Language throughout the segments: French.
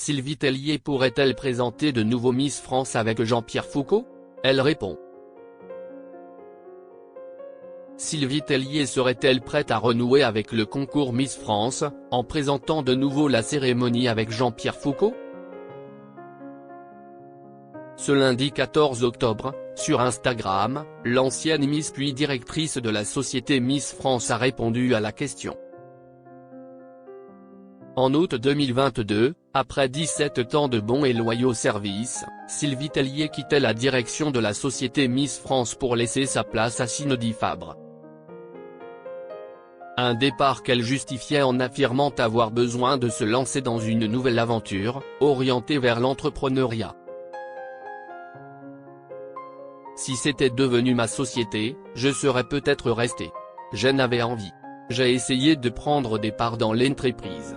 Sylvie Tellier pourrait-elle présenter de nouveau Miss France avec Jean-Pierre Foucault? Elle répond. Sylvie Tellier serait-elle prête à renouer avec le concours Miss France, en présentant de nouveau la cérémonie avec Jean-Pierre Foucault? Ce lundi 14 octobre, sur Instagram, l'ancienne Miss puis directrice de la société Miss France a répondu à la question. En août 2022, après 17 ans de bons et loyaux services, Sylvie Tellier quittait la direction de la société Miss France pour laisser sa place à Cindy Fabre. Un départ qu'elle justifiait en affirmant avoir besoin de se lancer dans une nouvelle aventure, orientée vers l'entrepreneuriat. Si c'était devenu ma société, je serais peut-être resté. J'en avais envie. J'ai essayé de prendre des parts dans l'entreprise.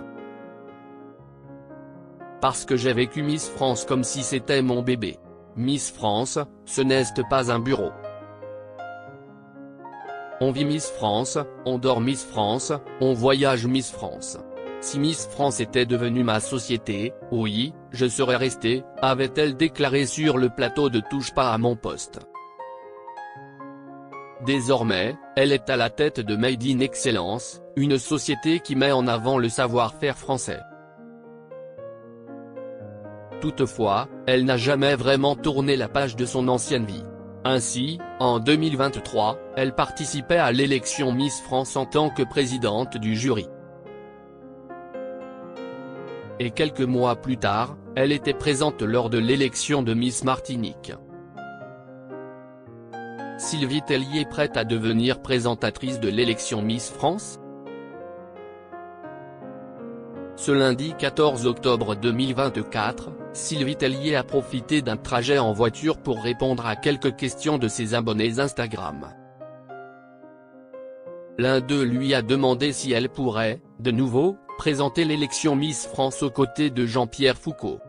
Parce que j'ai vécu Miss France comme si c'était mon bébé. Miss France, ce n'est pas un bureau. On vit Miss France, on dort Miss France, on voyage Miss France. Si Miss France était devenue ma société, oui, je serais resté, avait-elle déclaré sur le plateau de Touche pas à mon poste. Désormais, elle est à la tête de Made in Excellence, une société qui met en avant le savoir-faire français. Toutefois, elle n'a jamais vraiment tourné la page de son ancienne vie. Ainsi, en 2023, elle participait à l'élection Miss France en tant que présidente du jury. Et quelques mois plus tard, elle était présente lors de l'élection de Miss Martinique. Sylvie Tellier prête à devenir présentatrice de l'élection Miss France? Ce lundi 14 octobre 2024, Sylvie Tellier a profité d'un trajet en voiture pour répondre à quelques questions de ses abonnés Instagram. L'un d'eux lui a demandé si elle pourrait, de nouveau, présenter l'élection Miss France aux côtés de Jean-Pierre Foucault.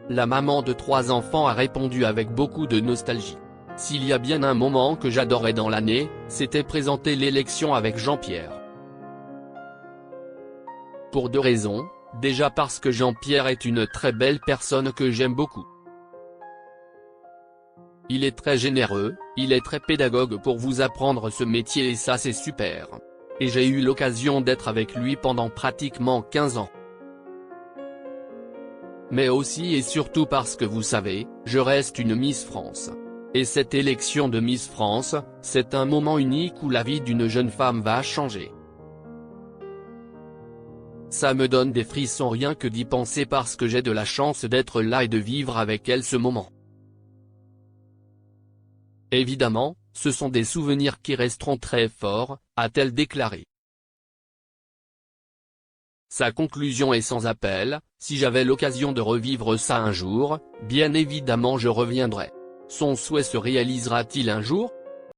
La maman de 3 enfants a répondu avec beaucoup de nostalgie. S'il y a bien un moment que j'adorais dans l'année, c'était présenter l'élection avec Jean-Pierre. Pour 2 raisons, déjà parce que Jean-Pierre est une très belle personne que j'aime beaucoup. Il est très généreux, il est très pédagogue pour vous apprendre ce métier et ça c'est super. Et j'ai eu l'occasion d'être avec lui pendant pratiquement 15 ans. Mais aussi et surtout parce que vous savez, je reste une Miss France. Et cette élection de Miss France, c'est un moment unique où la vie d'une jeune femme va changer. Ça me donne des frissons rien que d'y penser parce que j'ai de la chance d'être là et de vivre avec elle ce moment. Évidemment, ce sont des souvenirs qui resteront très forts, a-t-elle déclaré. Sa conclusion est sans appel, si j'avais l'occasion de revivre ça un jour, bien évidemment je reviendrai. Son souhait se réalisera-t-il un jour?